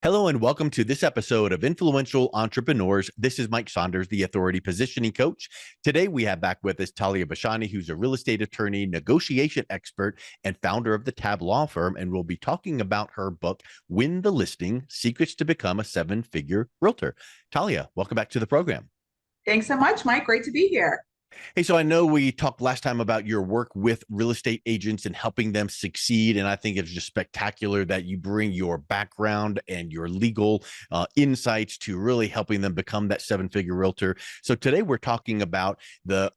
Hello and welcome to this episode of Influential Entrepreneurs. This is Mike Saunders, the Authority Positioning Coach. Today we have back with us Talia Bashani, who's a real estate attorney, negotiation expert, and founder of the Tab Law Firm. And we'll be talking about her book, Win the Listing: Secrets to Become a Seven-Figure Realtor. Talia, welcome back to the program. Thanks so much, Mike. Great to be here. Hey, so I know we talked last time about your work with real estate agents and helping them succeed. And I think it's just spectacular that you bring your background and your legal insights to really helping them become that seven-figure realtor. So today we're talking about the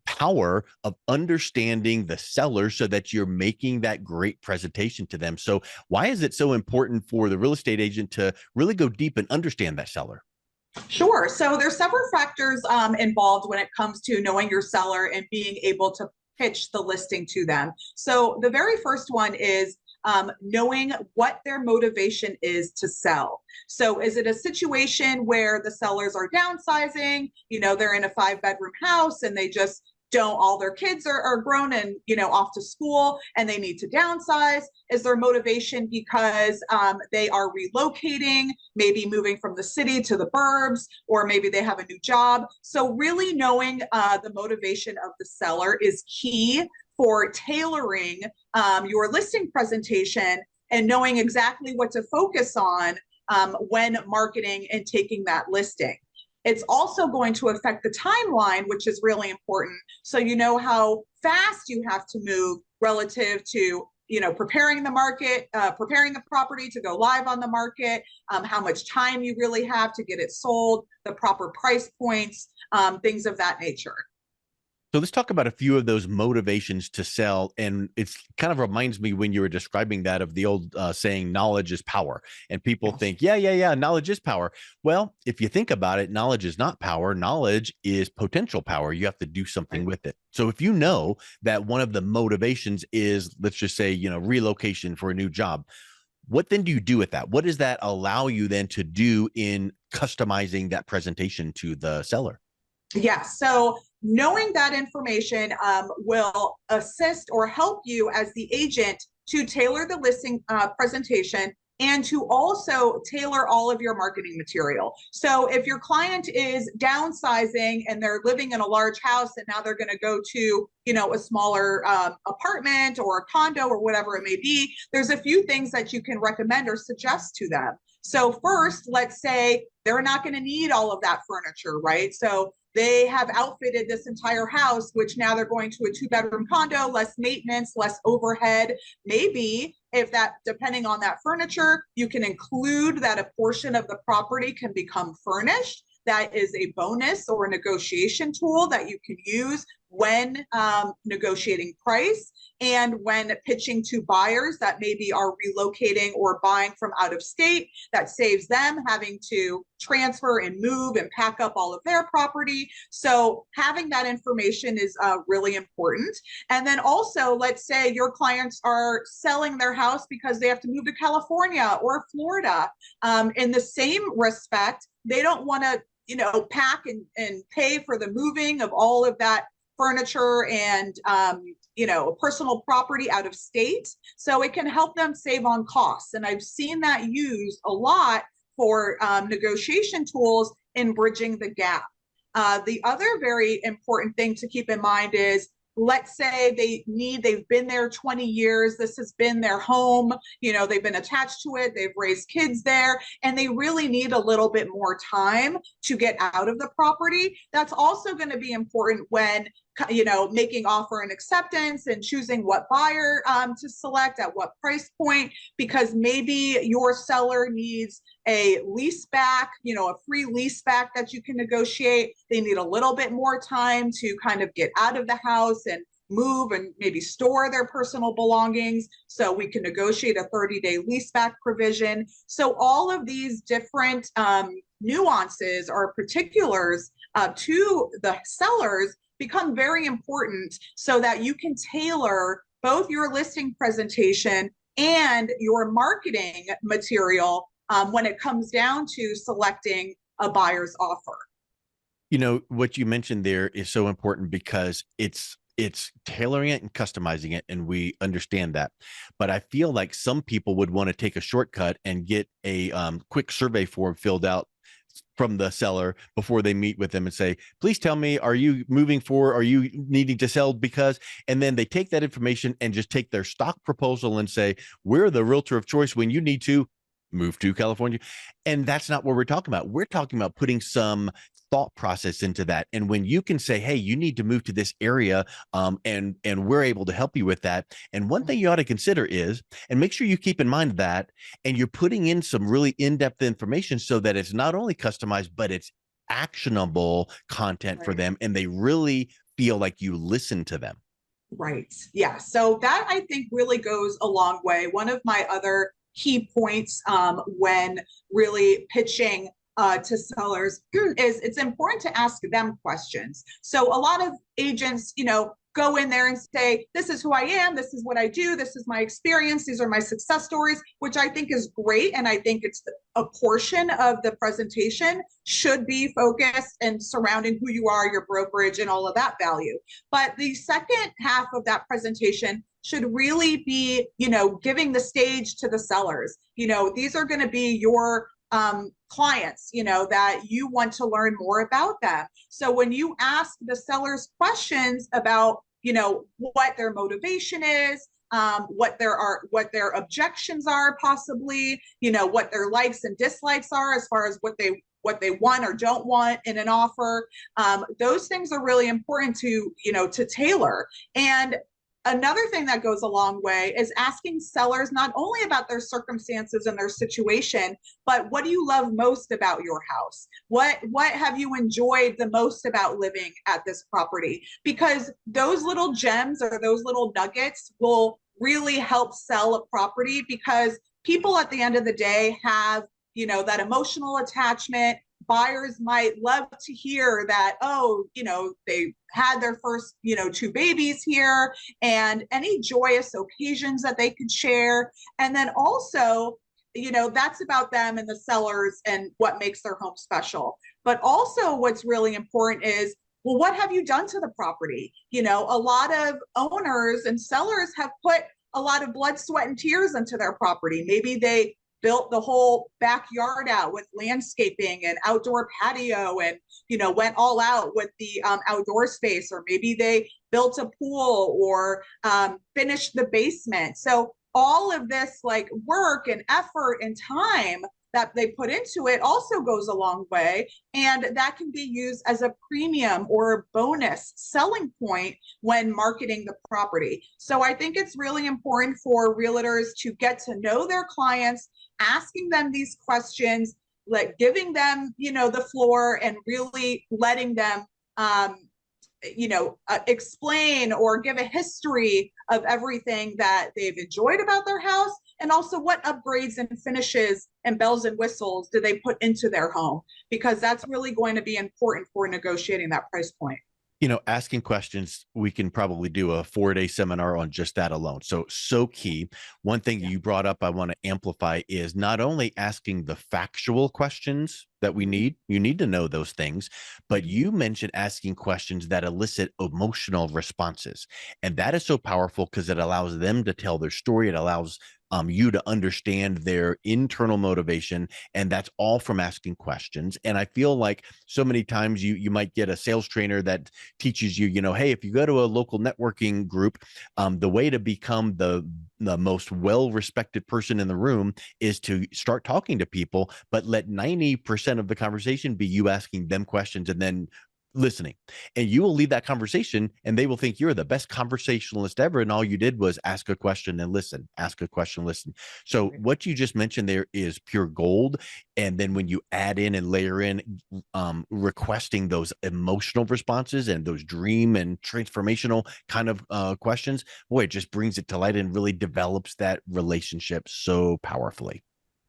power of understanding the seller so that you're making that great presentation to them. So why is it so important for the real estate agent to really go deep and understand that seller? Sure. So there's several factors involved when it comes to knowing your seller and being able to pitch the listing to them. So the very first one is knowing what their motivation is to sell. So is it a situation where the sellers are downsizing, they're in a 5-bedroom house and they just don't, all their kids are grown and, off to school and they need to downsize? Is their motivation because they are relocating, maybe moving from the city to the burbs, or maybe they have a new job? So really knowing the motivation of the seller is key for tailoring your listing presentation and knowing exactly what to focus on when marketing and taking that listing. It's also going to affect the timeline, which is really important. So you know how fast you have to move relative to, preparing the market, preparing the property to go live on the market, how much time you really have to get it sold, the proper price points, things of that nature. So let's talk about a few of those motivations to sell. And it's kind of reminds me when you were describing that of the old saying, knowledge is power. And people think, yeah, knowledge is power. Well, if you think about it, knowledge is not power. Knowledge is potential power. You have to do something with it. So if you know that one of the motivations is, let's just say, relocation for a new job, what then do you do with that? What does that allow you then to do in customizing that presentation to the seller? Yeah, so knowing that information will assist or help you as the agent to tailor the listing presentation and to also tailor all of your marketing material. So if your client is downsizing and they're living in a large house and now they're going to go to, a smaller apartment or a condo or whatever it may be, there's a few things that you can recommend or suggest to them. So first, let's say they're not going to need all of that furniture, right? So they have outfitted this entire house, which now they're going to a 2-bedroom condo, less maintenance, less overhead. Maybe if that, depending on that furniture, you can include that a portion of the property can become furnished. That is a bonus or a negotiation tool that you can use when negotiating price and when pitching to buyers that maybe are relocating or buying from out of state. That saves them having to transfer and move and pack up all of their property. So having that information is really important. And then also, let's say your clients are selling their house because they have to move to California or Florida. In the same respect, they don't want to pack and pay for the moving of all of that furniture and personal property out of state. So it can help them save on costs. And I've seen that used a lot for negotiation tools in bridging the gap. The other very important thing to keep in mind is, let's say they've been there 20 years. This has been their home. They've been attached to it. They've raised kids there, and they really need a little bit more time to get out of the property. That's also going to be important when making offer and acceptance and choosing what buyer to select at what price point, because maybe your seller needs a lease back, a free lease back that you can negotiate. They need a little bit more time to kind of get out of the house and move and maybe store their personal belongings. So we can negotiate a 30-day lease back provision. So all of these different nuances or particulars to the sellers become very important so that you can tailor both your listing presentation and your marketing material when it comes down to selecting a buyer's offer. What you mentioned there is so important because it's it's tailoring it and customizing it, and we understand that. But I feel like some people would want to take a shortcut and get a quick survey form filled out from the seller before they meet with them and say, please tell me, are you moving for, are you needing to sell because, and then they take that information and just take their stock proposal and say, we're the realtor of choice when you need to move to California. And that's not what we're talking about. We're talking about putting some thought process into that. And when you can say, hey, you need to move to this area, and we're able to help you with that. And one thing you ought to consider is, and make sure you keep in mind that, and you're putting in some really in-depth information so that it's not only customized, but it's actionable content for them, and they really feel like you listen to them. Right. Yeah. So that I think really goes a long way. One of my other key points when really pitching to sellers is it's important to ask them questions. So a lot of agents, go in there and say, this is who I am, this is what I do, this is my experience, these are my success stories, which I think is great. And I think it's a portion of the presentation should be focused and surrounding who you are, your brokerage, and all of that value. But the second half of that presentation should really be, giving the stage to the sellers. These are going to be your clients, that you want to learn more about them. So when you ask the sellers questions about, what their motivation is, what their objections are, possibly, what their likes and dislikes are as far as what they want or don't want in an offer, those things are really important to tailor. And another thing that goes a long way is asking sellers not only about their circumstances and their situation, but what do you love most about your house? What have you enjoyed the most about living at this property? Because those little gems or those little nuggets will really help sell a property, because people at the end of the day have, that emotional attachment. Buyers might love to hear that, they had their first, 2 babies here, and any joyous occasions that they could share. And then also, that's about them and the sellers and what makes their home special. But also what's really important is, well, what have you done to the property? A lot of owners and sellers have put a lot of blood, sweat, and tears into their property. Maybe they built the whole backyard out with landscaping and outdoor patio and, went all out with the outdoor space, or maybe they built a pool or finished the basement. So all of this like work and effort and time that they put into it also goes a long way. And that can be used as a premium or a bonus selling point when marketing the property. So I think it's really important for realtors to get to know their clients, asking them these questions, like giving them, the floor, and really letting them, explain or give a history of everything that they've enjoyed about their house, and also what upgrades and finishes and bells and whistles do they put into their home, because that's really going to be important for negotiating that price point. Asking questions, we can probably do a 4-day seminar on just that alone. So key. One thing you brought up I want to amplify is not only asking the factual questions that you need to know those things, but you mentioned asking questions that elicit emotional responses. And that is so powerful because it allows them to tell their story. It allows you to understand their internal motivation, and that's all from asking questions. And I feel like so many times you might get a sales trainer that teaches you, hey, if you go to a local networking group, the way to become the most well-respected person in the room is to start talking to people, but let 90% of the conversation be you asking them questions and then listening. And you will leave that conversation and they will think you're the best conversationalist ever, and all you did was ask a question and listen, ask a question, listen. So what you just mentioned there is pure gold. And then when you add in and layer in requesting those emotional responses and those dream and transformational kind of questions, boy, it just brings it to light and really develops that relationship so powerfully.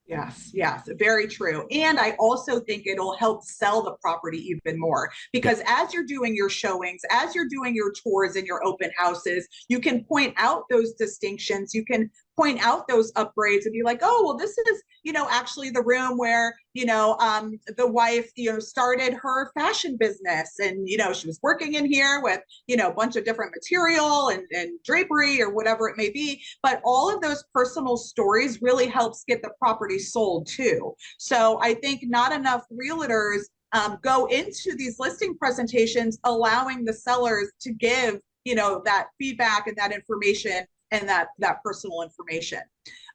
Yes, very true. And I also think it'll help sell the property even more, because as you're doing your showings, as you're doing your tours and your open houses, you can point out those distinctions. You can point out those upgrades and be like, oh, well, this is, actually the room where, the wife, started her fashion business. And, she was working in here with, a bunch of different material and drapery or whatever it may be. But all of those personal stories really helps get the property sold too. So I think not enough realtors go into these listing presentations, allowing the sellers to give, that feedback and that information and that personal information.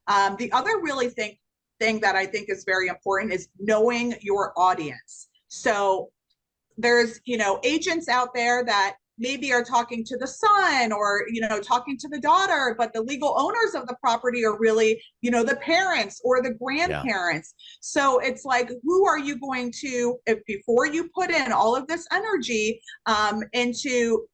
The other really thing that I think is very important is knowing your audience. So there's, agents out there that maybe are talking to the son or, talking to the daughter, but the legal owners of the property are really, the parents or the grandparents. Yeah. So it's like, who are you going to, if before you put in all of this energy into,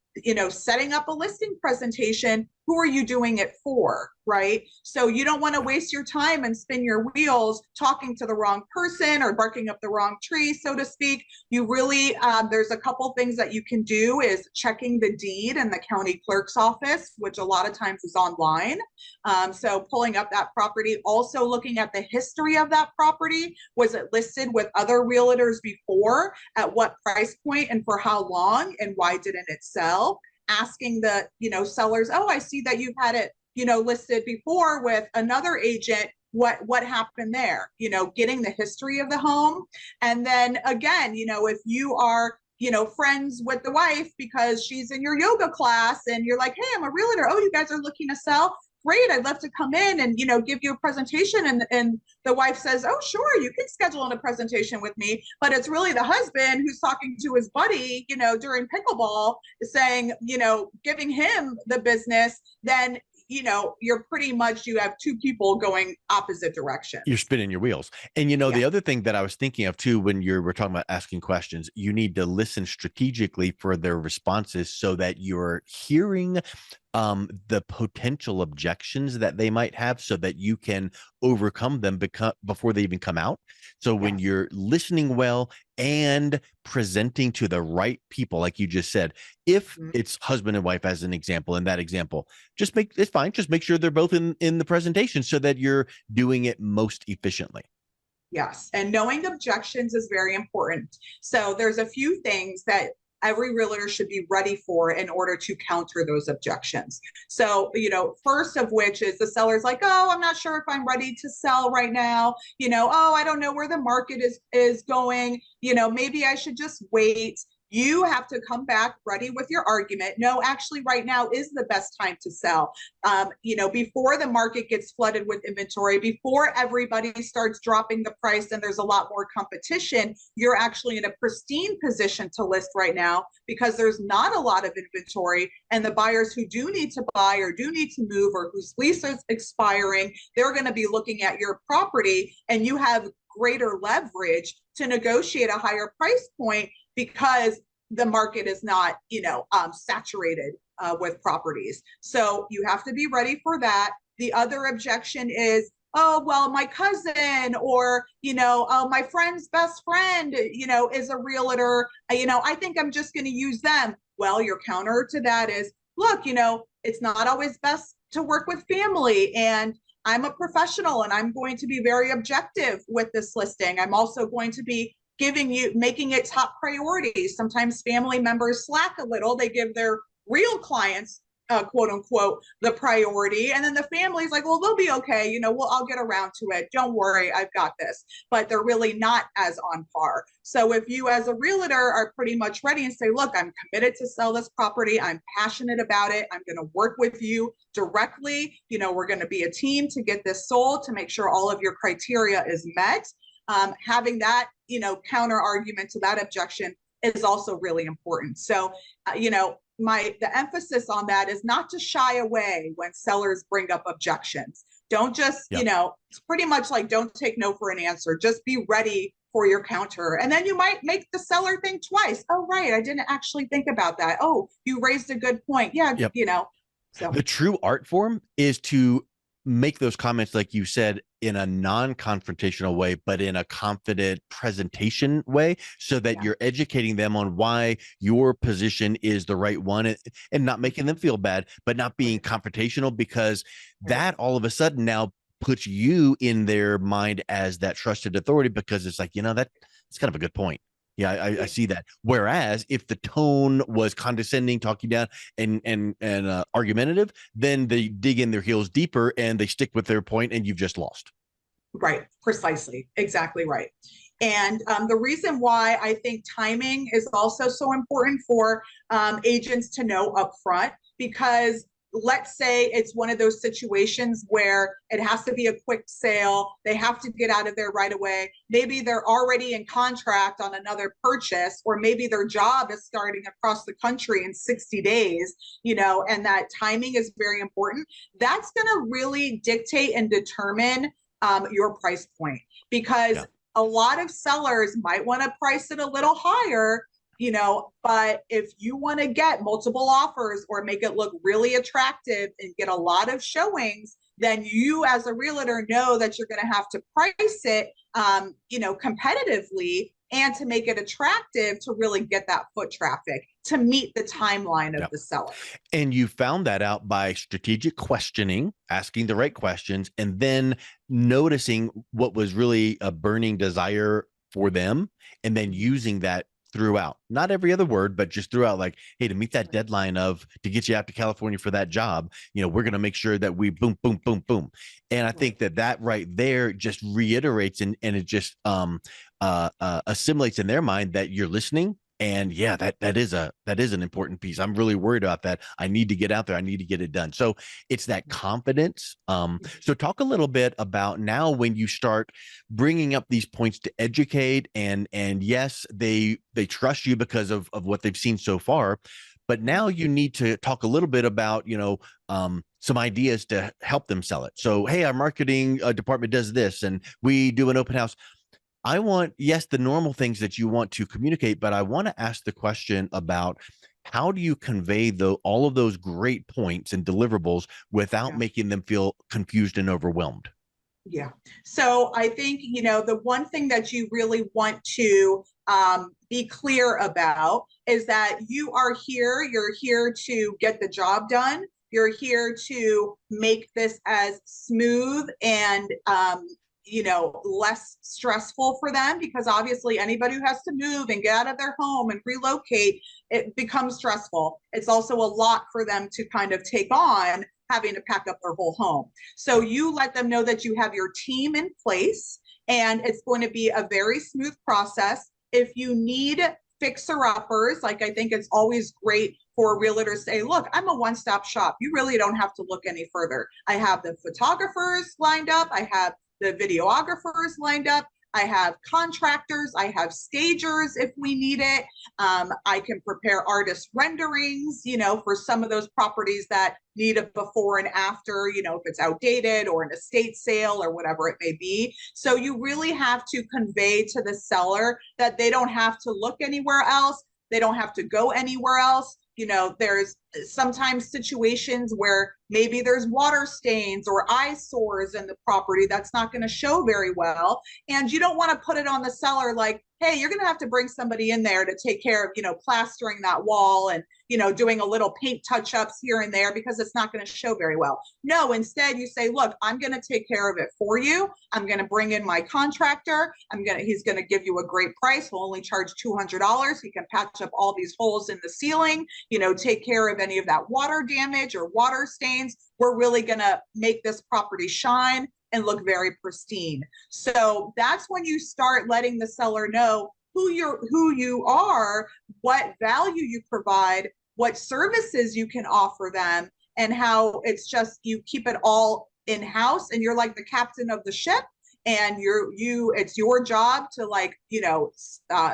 setting up a listing presentation, who are you doing it for, right? So you don't want to waste your time and spin your wheels talking to the wrong person or barking up the wrong tree, so to speak. You really, there's a couple things that you can do is checking the deed in the county clerk's office, which a lot of times is online. So pulling up that property, also looking at the history of that property. Was it listed with other realtors before? At what price point and for how long? And why didn't it sell? Asking the, sellers, oh, I see that you've had it, listed before with another agent. What happened there? Getting the history of the home. And then again, if you are, friends with the wife because she's in your yoga class and you're like, hey, I'm a realtor. Oh, you guys are looking to sell? Great, I'd love to come in and, give you a presentation. And the wife says, oh, sure, you can schedule in a presentation with me. But it's really the husband who's talking to his buddy, during pickleball, saying, giving him the business. Then, you're pretty much, you have two people going opposite directions. You're spinning your wheels. And, the other thing that I was thinking of too, when we're talking about asking questions, you need to listen strategically for their responses so that you're hearing the potential objections that they might have so that you can overcome them before they even come out. So when you're listening well and presenting to the right people, like you just said, if it's husband and wife as an example, in that example, it's fine. Just make sure they're both in the presentation so that you're doing it most efficiently. Yes. And knowing objections is very important. So there's a few things that every realtor should be ready for in order to counter those objections. So, first of which is the seller's like, oh, I'm not sure if I'm ready to sell right now. Oh, I don't know where the market is going. Maybe I should just wait. You have to come back ready with your argument. No, actually, right now is the best time to sell. Before the market gets flooded with inventory, before everybody starts dropping the price and there's a lot more competition, you're actually in a pristine position to list right now because there's not a lot of inventory. And the buyers who do need to buy or do need to move or whose lease is expiring, they're going to be looking at your property and you have greater leverage to negotiate a higher price point because the market is not, saturated with properties. So you have to be ready for that. The other objection is, oh, well, my cousin or, my friend's best friend, is a realtor. I think I'm just going to use them. Well, your counter to that is, look, it's not always best to work with family. And I'm a professional and I'm going to be very objective with this listing. I'm also going to be making it top priority. Sometimes family members slack a little. They give their real clients, quote unquote, the priority. And then the family's like, well, they'll be okay. I'll get around to it. Don't worry, I've got this. But they're really not as on par. So if you as a realtor are pretty much ready and say, look, I'm committed to sell this property. I'm passionate about it. I'm going to work with you directly. We're going to be a team to get this sold to make sure all of your criteria is met. Having that, counter argument to that objection is also really important. So, the emphasis on that is not to shy away when sellers bring up objections. Don't just, it's pretty much like don't take no for an answer. Just be ready for your counter. And then you might make the seller think twice. Oh, right. I didn't actually think about that. Oh, you raised a good point. Yeah. So the true art form is to make those comments, like you said, in a non-confrontational way, but in a confident presentation way, so that Yeah. you're educating them on why your position is the right one, and not making them feel bad, but not being confrontational, because that all of a sudden now puts you in their mind as that trusted authority, because it's like, that's kind of a good point. Yeah, I see that. Whereas if the tone was condescending, talking down, and argumentative, then they dig in their heels deeper and they stick with their point, and you've just lost. Right, precisely, exactly right. And the reason why I think timing is also so important for agents to know upfront, because let's say it's one of those situations where it has to be a quick sale, they have to get out of there right away. Maybe they're already in contract on another purchase, or maybe their job is starting across the country in 60 days, and that timing is very important. That's going to really dictate and determine your price point, because a lot of sellers might want to price it a little higher, but if you want to get multiple offers or make it look really attractive and get a lot of showings, then you as a realtor know that you're going to have to price it, competitively, and to make it attractive to really get that foot traffic to meet the timeline of the seller. And you found that out by strategic questioning, asking the right questions, and then noticing what was really a burning desire for them, and then using that throughout, not every other word, but just throughout, like, hey, to meet that deadline to get you out to California for that job, we're going to make sure that we boom, boom, boom, boom. And I think that right there just reiterates and it just assimilates in their mind that you're listening. And yeah, that is an important piece. I'm really worried about that. I need to get out there. I need to get it done. So it's that confidence. So talk a little bit about now when you start bringing up these points to educate, and yes, they trust you because of what they've seen so far, but now you need to talk a little bit about, some ideas to help them sell it. So, hey, our marketing department does this, and we do an open house. I want, yes, the normal things that you want to communicate, but I want to ask the question about how do you convey all of those great points and deliverables without making them feel confused and overwhelmed? Yeah. So I think, the one thing that you really want to be clear about is that you're here to get the job done. You're here to make this as smooth and less stressful for them, because obviously anybody who has to move and get out of their home and relocate, it becomes stressful. It's also a lot for them to kind of take on, having to pack up their whole home. So you let them know that you have your team in place, and it's going to be a very smooth process. If you need fixer-uppers, like, I think it's always great for a realtor to say, look, I'm a one-stop shop. You really don't have to look any further. I have the photographers lined up. I have the videographers lined up. I have contractors. I have stagers if we need it. I can prepare artist renderings, for some of those properties that need a before and after, if it's outdated or an estate sale or whatever it may be. So you really have to convey to the seller that they don't have to look anywhere else. They don't have to go anywhere else. There's sometimes situations where maybe there's water stains or eyesores in the property that's not going to show very well. And you don't want to put it on the seller like, hey, you're going to have to bring somebody in there to take care of, plastering that wall and, doing a little paint touch-ups here and there, because it's not going to show very well. No, instead you say, look, I'm going to take care of it for you. I'm going to bring in my contractor. He's going to give you a great price. He'll only charge $200. He can patch up all these holes in the ceiling, take care of any of that water damage or water stains. We're really going to make this property shine and look very pristine. So that's when you start letting the seller know who you are, what value you provide, what services you can offer them, and how it's just, you keep it all in-house, and you're like the captain of the ship, and it's your job to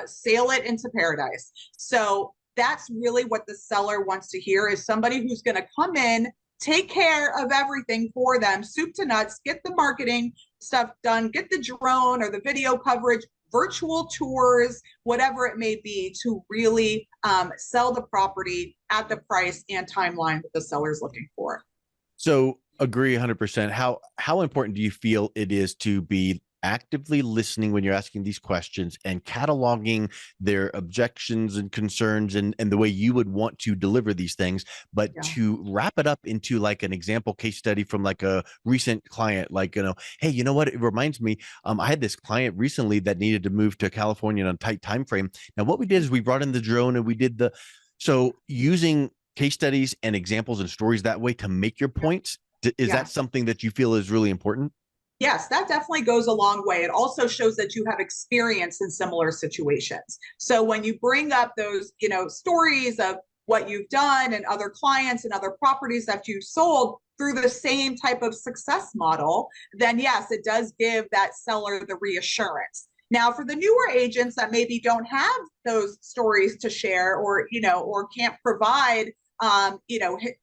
sail it into paradise. So that's really what the seller wants to hear, is somebody who's going to come in, take care of everything for them, soup to nuts, get the marketing stuff done, get the drone or the video coverage, virtual tours, whatever it may be, to really sell the property at the price and timeline that the seller's looking for. So Agree 100%. How important do you feel it is to be actively listening when you're asking these questions and cataloging their objections and concerns and the way you would want to deliver these things, but Yeah. to wrap it up into like an example case study from like a recent client, like, hey, you know what? It reminds me, I had this client recently that needed to move to California in a tight time frame. Now, what we did is we brought in the drone and we did so using case studies and examples and stories that way to make your points. Is Yeah. that something that you feel is really important? Yes, that definitely goes a long way. It also shows that you have experience in similar situations. So when you bring up those, stories of what you've done and other clients and other properties that you sold through the same type of success model, then yes, it does give that seller the reassurance. Now, for the newer agents that maybe don't have those stories to share or can't provide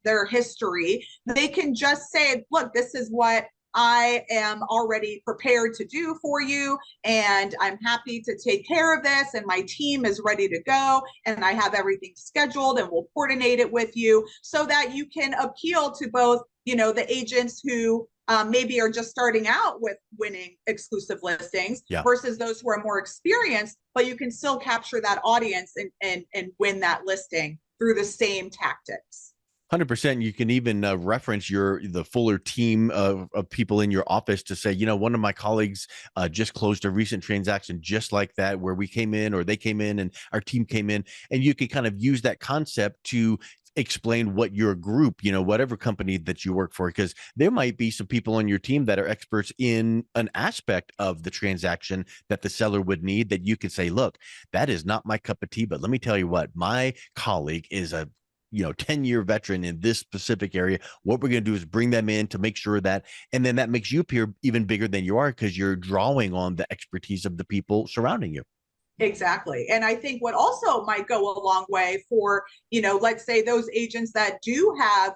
their history, they can just say, look, this is what I am already prepared to do for you, and I'm happy to take care of this, and my team is ready to go, and I have everything scheduled, and we'll coordinate it with you so that you can appeal to both, the agents who maybe are just starting out with winning exclusive listings versus those who are more experienced, but you can still capture that audience and win that listing through the same tactics. 100%. You can even reference the fuller team of people in your office to say, one of my colleagues just closed a recent transaction just like that, where we came in or they came in and our team came in, and you can kind of use that concept to explain what your group, whatever company that you work for, because there might be some people on your team that are experts in an aspect of the transaction that the seller would need, that you could say, look, that is not my cup of tea, but let me tell you what, my colleague is a 10-year veteran in this specific area. What we're going to do is bring them in to make sure that, and then that makes you appear even bigger than you are because you're drawing on the expertise of the people surrounding you. Exactly. And I think what also might go a long way for, let's say those agents that do have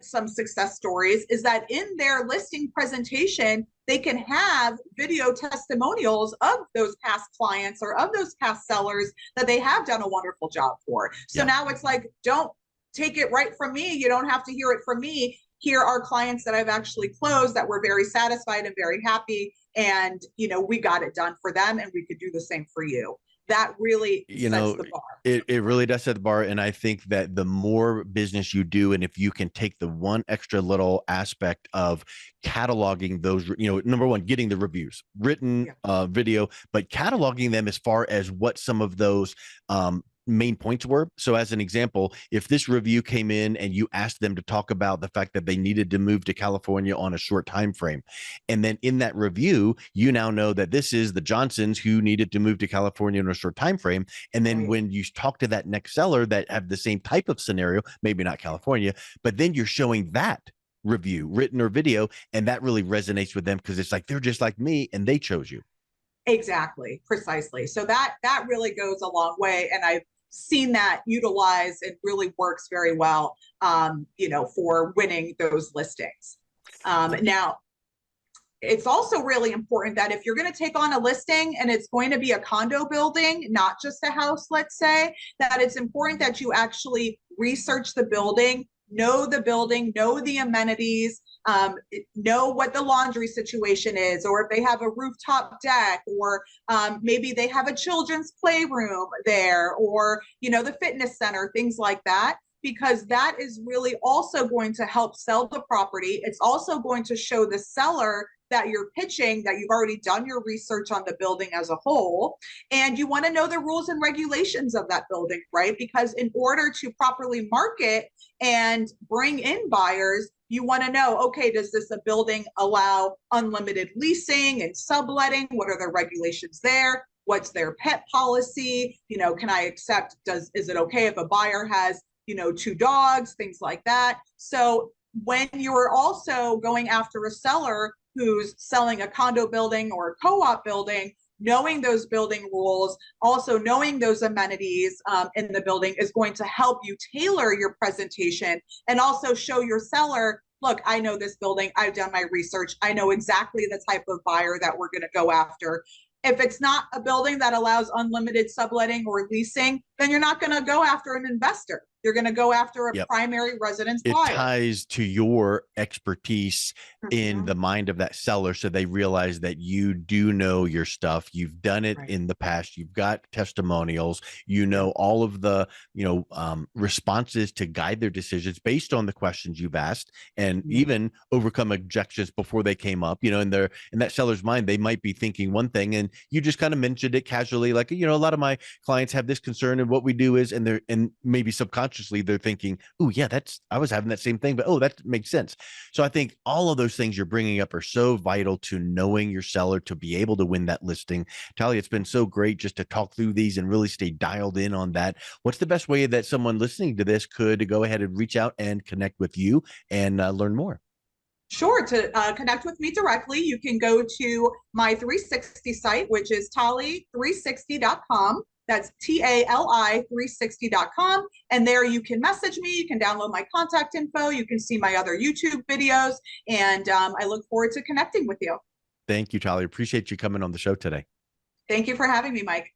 some success stories is that in their listing presentation, they can have video testimonials of those past clients or of those past sellers that they have done a wonderful job for. So now it's like, don't take it right from me. You don't have to hear it from me. Here are clients that I've actually closed that were very satisfied and very happy. And, we got it done for them, and we could do the same for you. That really sets the bar. It really does set the bar. And I think that the more business you do, and if you can take the one extra little aspect of cataloging those, number one, getting the reviews, written, video, but cataloging them as far as what some of those main points were. So as an example, if this review came in and you asked them to talk about the fact that they needed to move to California on a short time frame, and then in that review you now know that this is the Johnsons who needed to move to California in a short time frame, and then when you talk to that next seller that have the same type of scenario, maybe not California, but then you're showing that review, written or video, and that really resonates with them because it's like they're just like me and they chose you. Exactly, precisely. So that really goes a long way, and I've seen that utilized. It really works very well, for winning those listings. Now, it's also really important that if you're going to take on a listing and it's going to be a condo building, not just a house, let's say, that it's important that you actually research the building, know the amenities, know what the laundry situation is, or if they have a rooftop deck, or maybe they have a children's playroom there, or the fitness center, things like that, because that is really also going to help sell the property. It's also going to show the seller that you're pitching, that you've already done your research on the building as a whole, and you want to know the rules and regulations of that building, right? Because in order to properly market and bring in buyers, you want to know, okay, does this a building allow unlimited leasing and subletting? What are the regulations there? What's their pet policy? Can I accept, is it okay if a buyer has, 2 dogs, things like that? So when you're also going after a seller who's selling a condo building or a co-op building, knowing those building rules, also knowing those amenities in the building is going to help you tailor your presentation and also show your seller, look, I know this building, I've done my research, I know exactly the type of buyer that we're going to go after. If it's not a building that allows unlimited subletting or leasing, then you're not going to go after an investor. You're going to go after a Yep. primary residence It buyer. ties to your expertise in Mhm. the mind of that seller, so they realize that you do know your stuff. You've done it Right. in the past. You've got testimonials. You Yeah. know all of the responses to guide their decisions based on the questions you've asked, and Mhm. even overcome objections before they came up. In that seller's mind, they might be thinking one thing, and you just kind of mentioned it casually, like, a lot of my clients have this concern, and what we do is, and maybe subconsciously they're thinking, oh yeah, I was having that same thing, but oh, that makes sense. So I think all of those things you're bringing up are so vital to knowing your seller to be able to win that listing. Talia, it's been so great just to talk through these and really stay dialed in on that. What's the best way that someone listening to this could go ahead and reach out and connect with you and learn more? Sure. To connect with me directly, you can go to my 360 site, which is tali360.com. That's TALI360.com. And there you can message me. You can download my contact info. You can see my other YouTube videos. And I look forward to connecting with you. Thank you, Talia. Appreciate you coming on the show today. Thank you for having me, Mike.